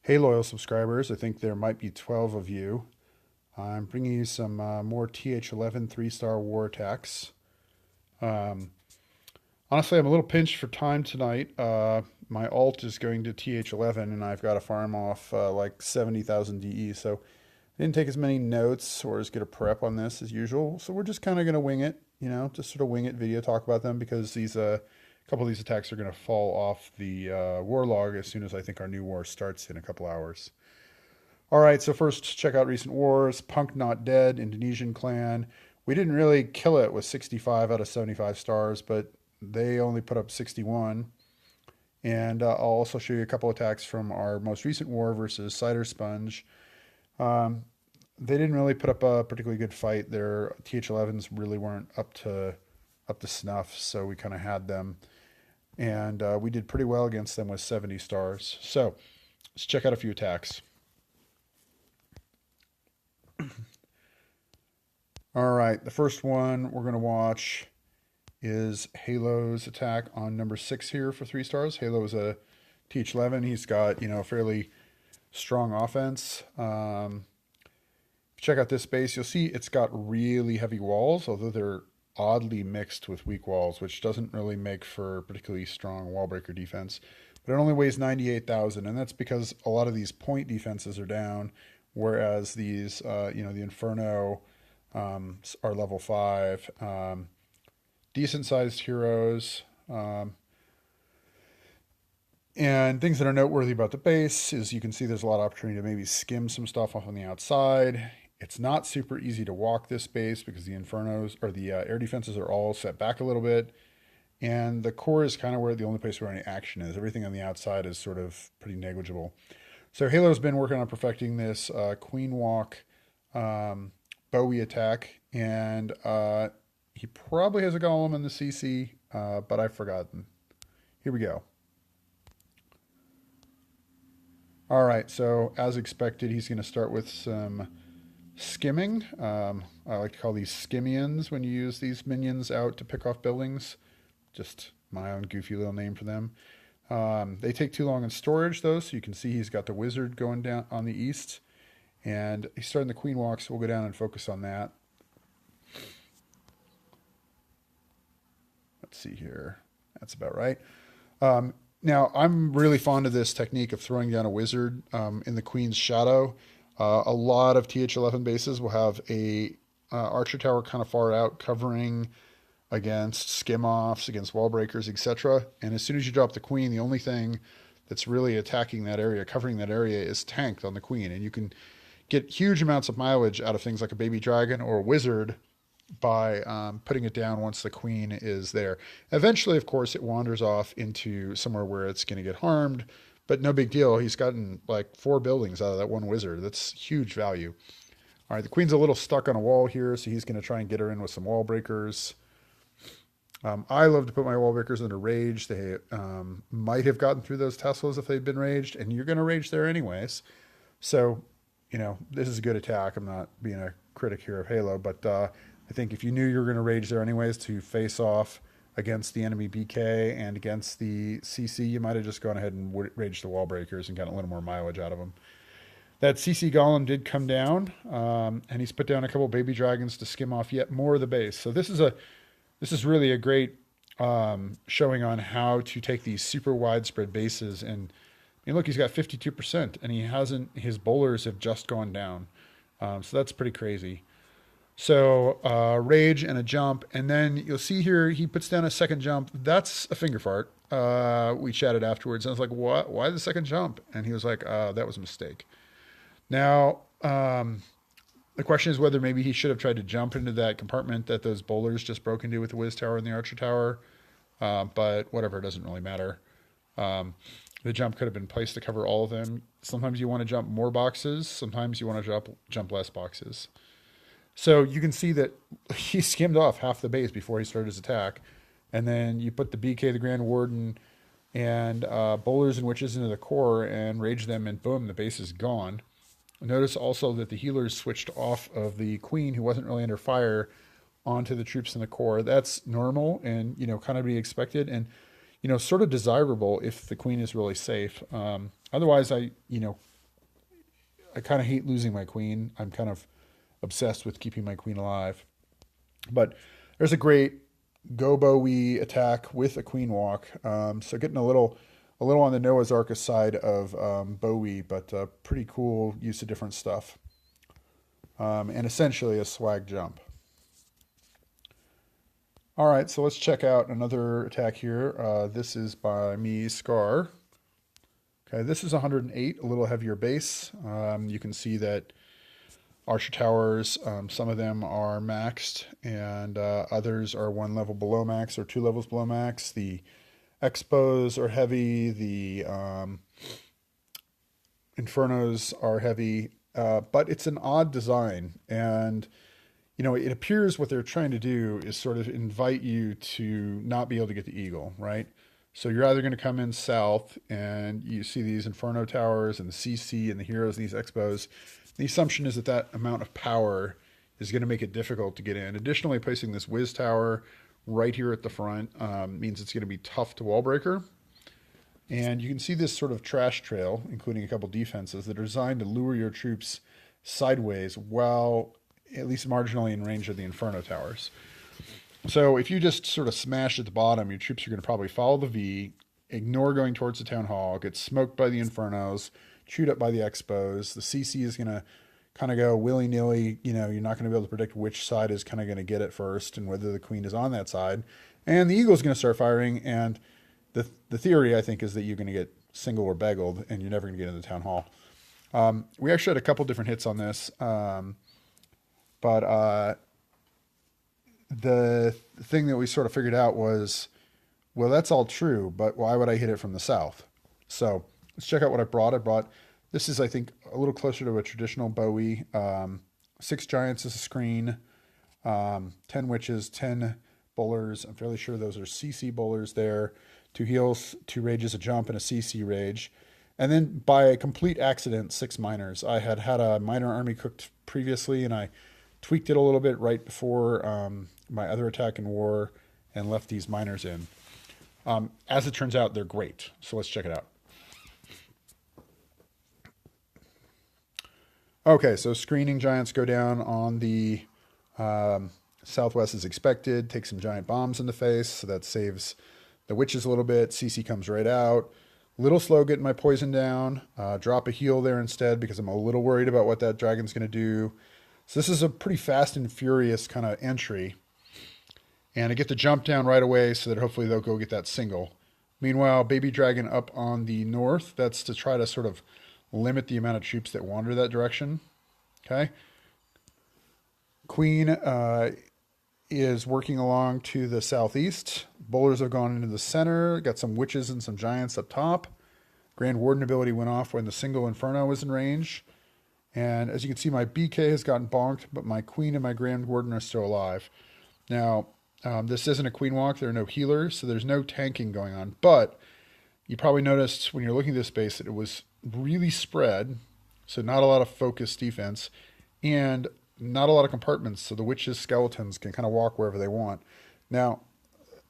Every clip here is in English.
Hey, loyal subscribers. I think there might be 12 of you. I'm bringing you some more TH11 3-star war attacks. Um, Honestly, I'm a little pinched for time tonight. My alt is going to TH11, and I've got to farm off like 70,000 DE. So I didn't take as many notes or as good a prep on this as usual. So we're just kind of going to wing it, just sort of wing it video talk about them because these a couple of these attacks are going to fall off the war log as soon as I think our new war starts in a couple hours. All right, so first check out recent wars. Punk Not Dead, Indonesian clan. We didn't really kill it with 65 out of 75 stars, but they only put up 61. And I'll also show you a couple attacks from our most recent war versus Cider Sponge. Um, they didn't really put up a particularly good fight. Their TH11s really weren't up to snuff, so we kind of had them. And we did pretty well against them with 70 stars. So let's check out a few attacks. All right, the first one we're going to watch is Halo's attack on number 6 here for 3 stars. Halo is a TH11. He's got, a fairly strong offense. Check out this base. You'll see it's got really heavy walls, although they're oddly mixed with weak walls, which doesn't really make for particularly strong wall breaker defense. But it only weighs 98,000, and that's because a lot of these point defenses are down, whereas these, the Inferno are level 5. Decent-sized heroes. And things that are noteworthy about the base is you can see there's a lot of opportunity to maybe skim some stuff off on the outside. It's not super easy to walk this base because the Infernos or the air defenses are all set back a little bit. And the core is kind of where the only place where any action is. Everything on the outside is sort of pretty negligible. So Halo's been working on perfecting this Queen Walk bowi attack. And he probably has a golem in the CC, but I've forgotten. Here we go. All right, so as expected, he's going to start with some skimming. I like to call these skimmians when you use these minions out to pick off buildings. Just my own goofy little name for them. They take too long in storage, though, so you can see he's got the wizard going down on the east. And he's starting the queen walk, so we'll go down and focus on that. Let's see here. That's about right. Now, I'm really fond of this technique of throwing down a wizard in the queen's shadow. A lot of TH11 bases will have a archer tower kind of far out covering against skim-offs, against wall breakers, etc. And as soon as you drop the queen, the only thing that's really attacking that area, covering that area, is tanked on the queen. And you can get huge amounts of mileage out of things like a baby dragon or a wizard by putting it down once the queen is there. Eventually, of course, it wanders off into somewhere where it's going to get harmed, but no big deal. He's gotten like 4 buildings out of that one wizard. That's huge value. All right, the queen's a little stuck on a wall here, so he's going to try and get her in with some wall breakers. I love to put my wall breakers under rage. They might have gotten through those Teslas if they'd been raged, and you're going to rage there anyways. So, this is a good attack. I'm not being a critic here of Halo, but I think if you knew you were going to rage there anyways to face off against the enemy BK and against the CC, you might have just gone ahead and raged the wall breakers and gotten a little more mileage out of them. That CC golem did come down, and he's put down a couple baby dragons to skim off yet more of the base. So this is really a great showing on how to take these super widespread bases. And look, he's got 52%, and his bowlers have just gone down. So that's pretty crazy. So rage and a jump, and then you'll see here he puts down a second jump. That's a finger fart. We chatted afterwards, and I was like, "What? Why the second jump?" And he was like, "That was a mistake." Now the question is whether maybe he should have tried to jump into that compartment that those bowlers just broke into with the Wiz Tower and the Archer Tower. But whatever, it doesn't really matter. The jump could have been placed to cover all of them. Sometimes you want to jump more boxes. Sometimes you want to jump less boxes. So you can see that he skimmed off half the base before he started his attack. And then you put the BK, the Grand Warden, and bowlers and witches into the core and rage them, and boom, the base is gone. Notice also that the healers switched off of the queen, who wasn't really under fire, onto the troops in the core. That's normal and, kind of be expected. And, sort of desirable if the queen is really safe. Otherwise, I kind of hate losing my queen. I'm kind of obsessed with keeping my queen alive. But there's a great gobowi attack with a queen walk. So getting a little on the Noah's Ark side of bowi, but pretty cool use of different stuff. And essentially a swag jump. All right, so let's check out another attack here. This is by me, Scar. Okay, this is 108, a little heavier base. You can see that Archer towers, some of them are maxed, and others are one level below max or two levels below max. The Expos are heavy, the Infernos are heavy, but it's an odd design, and you know, it appears what they're trying to do is sort of invite you to not be able to get the eagle, right? So you're either going to come in south and you see these Inferno towers and the CC and the heroes and these Expos. The assumption is that that amount of power is going to make it difficult to get in. Additionally, placing this Wiz tower right here at the front means it's going to be tough to wall breaker. And you can see this sort of trash trail, including a couple defenses, that are designed to lure your troops sideways while at least marginally in range of the Inferno towers. So if you just sort of smash at the bottom, your troops are going to probably follow the V, ignore going towards the Town Hall, get smoked by the Infernos, chewed up by the Expos. The CC is going to kind of go willy-nilly. You know, you're not going to be able to predict which side is kind of going to get it first and whether the Queen is on that side. And the Eagle is going to start firing, and the theory, I think, is that you're going to get single or baggled, and you're never going to get into the Town Hall. We actually had a couple different hits on this. But the thing that we sort of figured out was, well, that's all true, but why would I hit it from the south? So let's check out what I brought. This is, I think, a little closer to a traditional bowie. 6 giants as a screen, 10 witches, 10 bowlers. I'm fairly sure those are CC bowlers there. 2 heals, 2 rages, a jump, and a CC rage. And then by a complete accident, 6 miners. I had a miner army cooked previously, and I tweaked it a little bit right before my other attack in war and left these miners in. As it turns out, they're great. So let's check it out. Okay, so screening giants go down on the southwest as expected. Take some giant bombs in the face, so that saves the witches a little bit. CC comes right out. Little slow getting my poison down. Drop a heal there instead because I'm a little worried about what that dragon's going to do. So this is a pretty fast and furious kind of entry. And I get the jump down right away so that hopefully they'll go get that single. Meanwhile, Baby Dragon up on the north. That's to try to sort of limit the amount of troops that wander that direction. Okay. Queen is working along to the southeast. Bowlers have gone into the center. Got some witches and some giants up top. Grand Warden ability went off when the single Inferno was in range. And as you can see, my BK has gotten bonked, but my Queen and my Grand Warden are still alive. Now, this isn't a Queen walk. There are no healers, so there's no tanking going on. But you probably noticed when you're looking at this base that it was really spread, so not a lot of focused defense, and not a lot of compartments, so the witches' skeletons can kind of walk wherever they want. Now,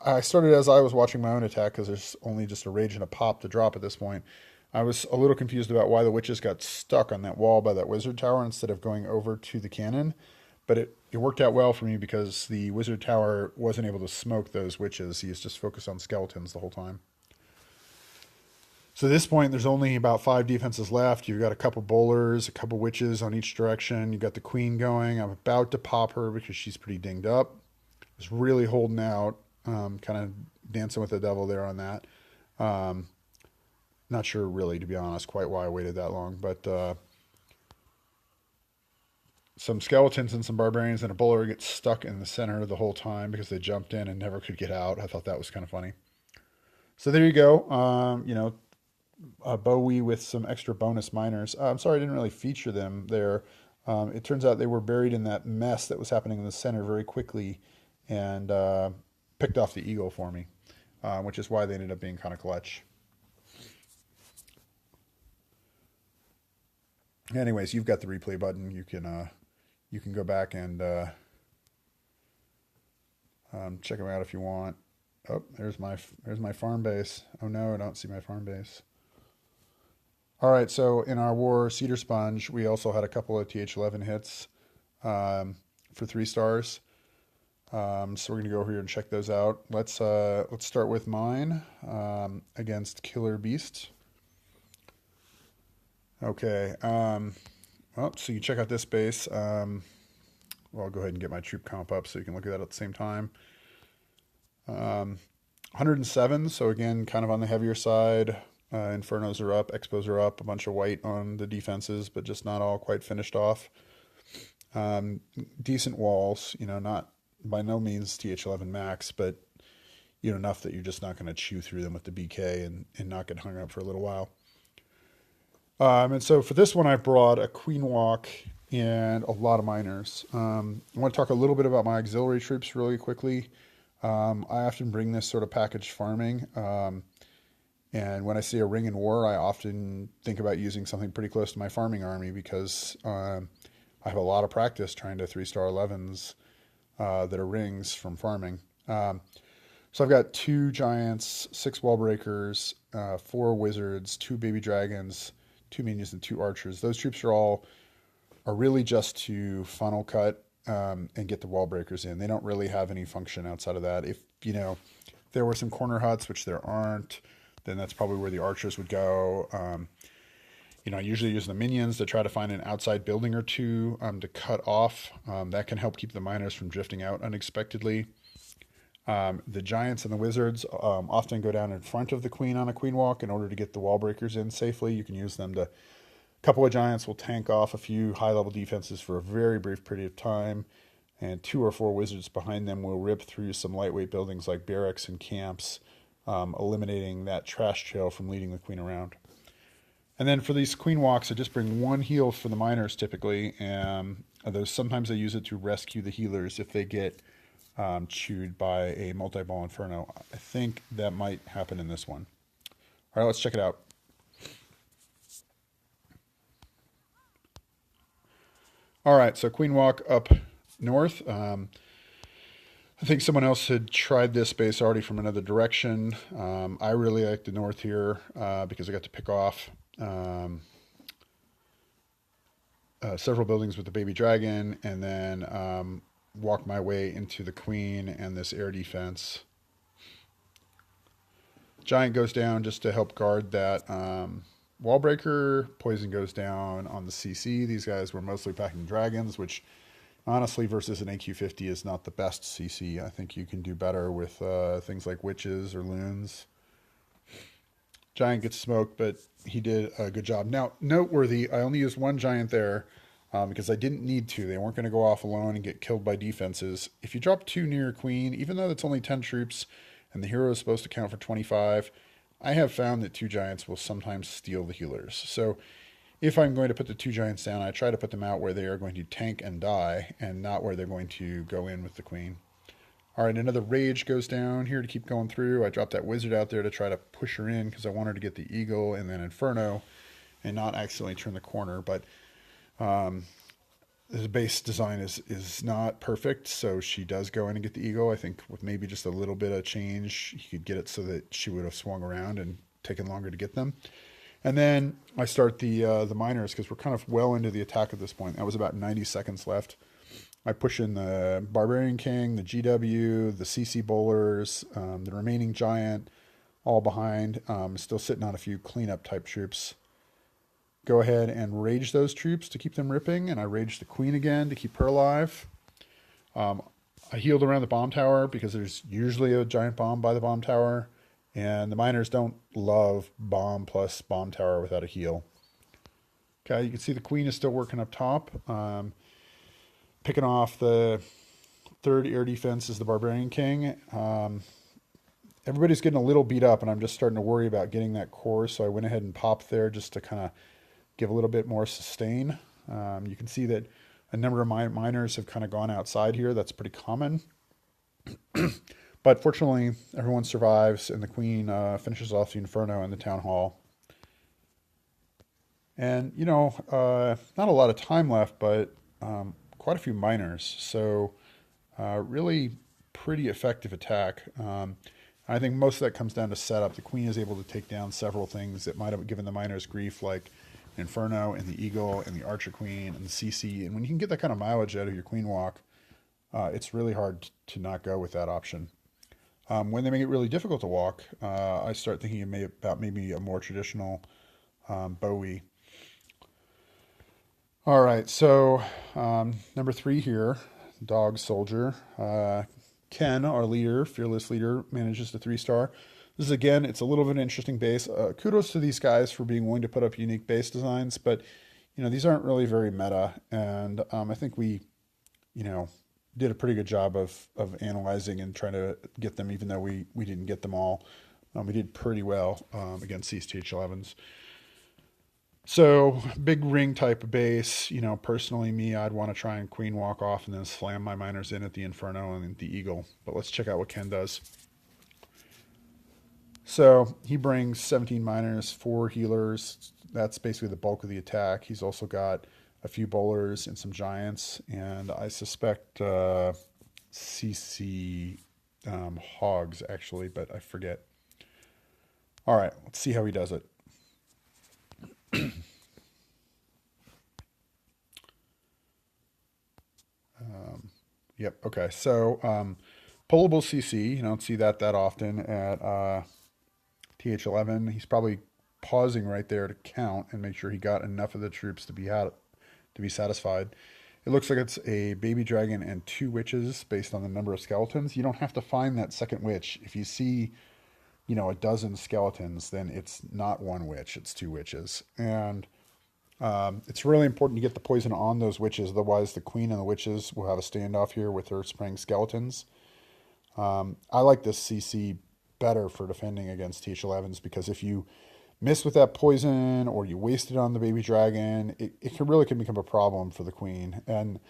I started as I was watching my own attack, because there's only just a rage and a pop to drop at this point. I was a little confused about why the witches got stuck on that wall by that wizard tower instead of going over to the cannon. But it worked out well for me because the wizard tower wasn't able to smoke those witches. He was just focused on skeletons the whole time. So at this point, there's only about 5 defenses left. You've got a couple bowlers, a couple witches on each direction. You've got the Queen going. I'm about to pop her because she's pretty dinged up. I was really holding out, kind of dancing with the devil there on that. Not sure really, to be honest, quite why I waited that long, but some skeletons and some barbarians and a bowler get stuck in the center the whole time because they jumped in and never could get out. I thought that was kind of funny. So there you go. You know, a bowie with some extra bonus miners. I'm sorry I didn't really feature them there. It turns out they were buried in that mess that was happening in the center very quickly and picked off the eagle for me, which is why they ended up being kind of clutch. Anyways, you've got the replay button. You can go back and check them out if you want. Oh, there's my farm base. Oh no, I don't see my farm base. All right, so in our war Cedar Sponge, we also had a couple of TH11 hits for 3 stars. So we're gonna go over here and check those out. Let's start with mine against Killer Beast. Okay. Well, so you check out this base. Well, I'll go ahead and get my troop comp up so you can look at that at the same time. 107, so again, kind of on the heavier side. Infernos are up, Expos are up, a bunch of white on the defenses, but just not all quite finished off. Decent walls, not by no means TH11 max, but enough that you're just not going to chew through them with the BK and not get hung up for a little while. And so for this one, I brought a Queen Walk and a lot of miners. I want to talk a little bit about my auxiliary troops really quickly. I often bring this sort of package farming. And when I see a ring in war, I often think about using something pretty close to my farming army because I have a lot of practice trying to 3-star 11s that are rings from farming. So I've got 2 giants, 6 wall breakers, 4 wizards, 2 baby dragons, 2 minions, and 2 archers. Those troops are really just to funnel cut and get the wall breakers in. They don't really have any function outside of that. If there were some corner huts, which there aren't, then that's probably where the archers would go. I usually use the minions to try to find an outside building or two to cut off. That can help keep the miners from drifting out unexpectedly. The giants and the wizards often go down in front of the queen on a queen walk in order to get the wall breakers in safely. You can use them to. A couple of giants will tank off a few high-level defenses for a very brief period of time, and 2 or 4 wizards behind them will rip through some lightweight buildings like barracks and camps, eliminating that trash trail from leading the queen around. And then for these queen walks, I just bring 1 heal for the miners typically, and sometimes I use it to rescue the healers if they get chewed by a multi-ball inferno. I think that might happen in this one. All right, let's check it out. All right, so Queen Walk up north. I think someone else had tried this base already from another direction. I really like the north here because I got to pick off several buildings with the baby dragon and then walk my way into the queen and this air defense. Giant goes down just to help guard that wall breaker. Poison goes down on the CC. These guys were mostly packing dragons, which honestly versus an AQ50 is not the best CC. I think you can do better with things like witches or loons. Giant gets smoked, but he did a good job. Now, noteworthy, I only used 1 giant there because I didn't need to. They weren't going to go off alone and get killed by defenses. If you drop 2 near a queen, even though that's only 10 troops and the hero is supposed to count for 25, I have found that 2 giants will sometimes steal the healers. So if I'm going to put the 2 giants down, I try to put them out where they are going to tank and die and not where they're going to go in with the queen. All right, another rage goes down here to keep going through. I dropped that wizard out there to try to push her in because I want her to get the eagle and then inferno and not accidentally turn the corner. But the base design is not perfect, so she does go in and get the eagle. I think with maybe just a little bit of change, you could get it so that she would have swung around and taken longer to get them. And then I start the miners because we're kind of well into the attack at this point. That was about 90 seconds left. I push in the Barbarian King, the GW, the CC Bowlers, the remaining Giant, all behind. Still sitting on a few cleanup type troops. Go ahead and rage those troops to keep them ripping, and I rage the Queen again to keep her alive. I healed around the bomb tower because there's usually a giant bomb by the bomb tower, and the miners don't love bomb plus bomb tower without a heal. Okay, you can see the Queen is still working up top. Picking off the 3rd air defense is the Barbarian King. Everybody's getting a little beat up, and I'm just starting to worry about getting that core, so I went ahead and popped there just to kind of give a little bit more sustain. You can see that a number of miners have kind of gone outside here. That's pretty common. But fortunately, everyone survives, and the Queen finishes off the Inferno in the Town Hall. And, not a lot of time left, but quite a few miners. So really pretty effective attack. I think most of that comes down to setup. The queen is able to take down several things that might have given the miners grief, like Inferno and the Eagle and the Archer Queen and the CC. And when you can get that kind of mileage out of your queen walk, it's really hard to not go with that option. When they make it really difficult to walk, I start thinking about maybe a more traditional bowi. All right, so number 3 here, Dog Soldier. Ken, our leader, fearless leader, manages the 3-star. This is, again, it's a little bit of an interesting base. Kudos to these guys for being willing to put up unique base designs, but, these aren't really very meta, and I think we, did a pretty good job of analyzing and trying to get them, even though we didn't get them all. We did pretty well against these TH11s. So, big ring type of base, personally me, I'd want to try and queen walk off and then slam my miners in at the Inferno and the Eagle. But let's check out what Ken does. So, he brings 17 miners, 4 healers. That's basically the bulk of the attack. He's also got a few bowlers and some giants. And I suspect CC hogs, actually, but I forget. All right, let's see how he does it. Yep. Okay. So, pullable CC, you don't see that often at TH11. He's probably pausing right there to count and make sure he got enough of the troops to be satisfied. It looks like it's a baby dragon and 2 witches based on the number of skeletons. You don't have to find that second witch. If you see, a dozen skeletons, then it's not 1 witch, it's 2 witches. And it's really important to get the poison on those witches, otherwise the queen and the witches will have a standoff here with her spraying skeletons. I like this CC better for defending against TH11s because if you miss with that poison or you waste it on the baby dragon, it can become a problem for the queen. And,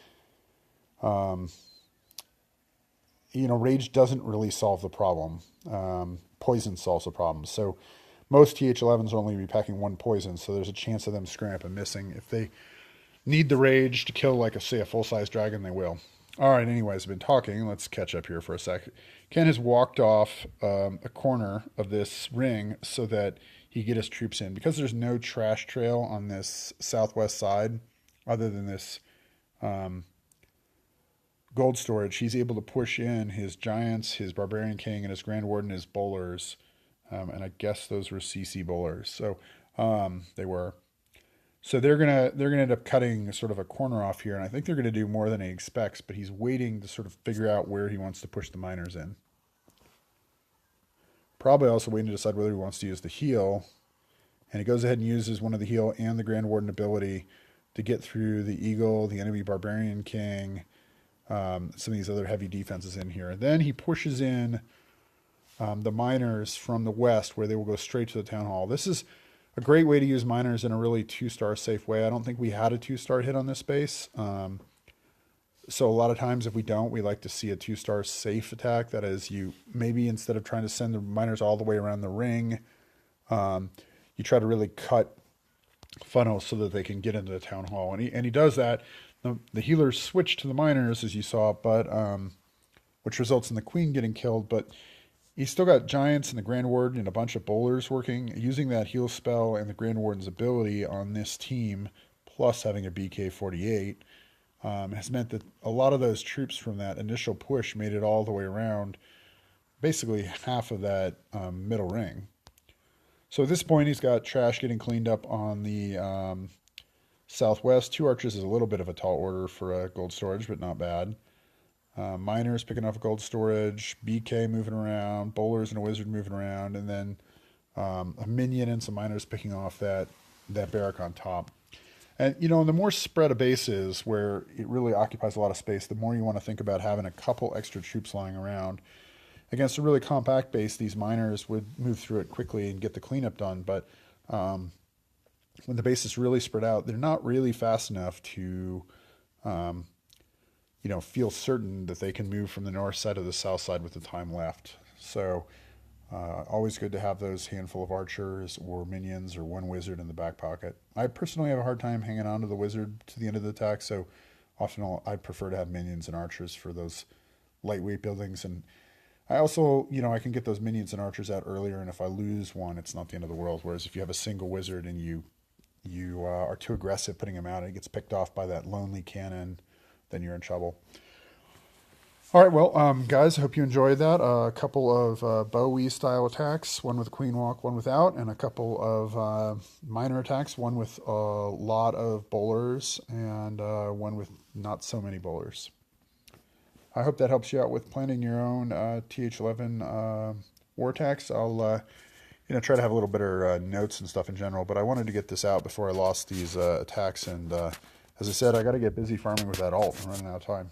rage doesn't really solve the problem. Poison solves the problem. So most TH11s are only be packing 1 poison, so there's a chance of them screwing up and missing. If they need the rage to kill, like, say, a full-size dragon, they will. All right, anyways, I've been talking. Let's catch up here for a sec. Ken has walked off a corner of this ring so that he can get his troops in. Because there's no trash trail on this southwest side, other than this gold storage, he's able to push in his giants, his barbarian king, and his grand warden, his bowlers. And I guess those were CC bowlers. So they were. So they're gonna end up cutting sort of a corner off here, and I think they're gonna do more than he expects. But he's waiting to sort of figure out where he wants to push the miners in. Probably also waiting to decide whether he wants to use the heal, and he goes ahead and uses one of the heal and the grand warden ability to get through the Eagle, the enemy barbarian king, some of these other heavy defenses in here. And then he pushes in the miners from the west, where they will go straight to the town hall. This is a great way to use miners in a really 2-star safe way. I don't think we had a 2-star hit on this base. So a lot of times if we don't, we like to see a 2-star safe attack. That is, you maybe instead of trying to send the miners all the way around the ring, you try to really cut funnels so that they can get into the town hall. And he does that. The healers switch to the miners, as you saw, but which results in the queen getting killed. But he's still got giants and the Grand Warden and a bunch of bowlers working. Using that heal spell and the Grand Warden's ability on this team, plus having a BK-48, has meant that a lot of those troops from that initial push made it all the way around, basically half of that middle ring. So at this point, he's got trash getting cleaned up on the southwest. 2 archers is a little bit of a tall order for a gold storage, but not bad. Miners picking up gold storage, BK moving around, bowlers and a wizard moving around, and then a minion and some miners picking off that barrack on top. And, the more spread a base is, where it really occupies a lot of space, the more you want to think about having a couple extra troops lying around. Against a really compact base, these miners would move through it quickly and get the cleanup done, but when the base is really spread out, they're not really fast enough to feel certain that they can move from the north side to the south side with the time left. So always good to have those handful of archers or minions or 1 wizard in the back pocket. I personally have a hard time hanging on to the wizard to the end of the attack, so often I'd prefer to have minions and archers for those lightweight buildings. And I also, I can get those minions and archers out earlier, and if I lose one, it's not the end of the world. Whereas if you have a single wizard and you are too aggressive putting him out, and it gets picked off by that lonely cannon, then you're in trouble. All right, well, guys, I hope you enjoyed that. A couple of bowi style attacks, one with queen walk, one without, and a couple of minor attacks, one with a lot of bowlers and one with not so many bowlers. I hope that helps you out with planning your own TH11 war attacks. I'll try to have a little better notes and stuff in general, but I wanted to get this out before I lost these attacks, and as I said, I got to get busy farming with that alt. I'm running out of time.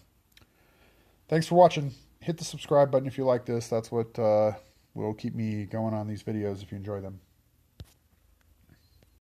Thanks for watching. Hit the subscribe button if you like this. That's what will keep me going on these videos if you enjoy them.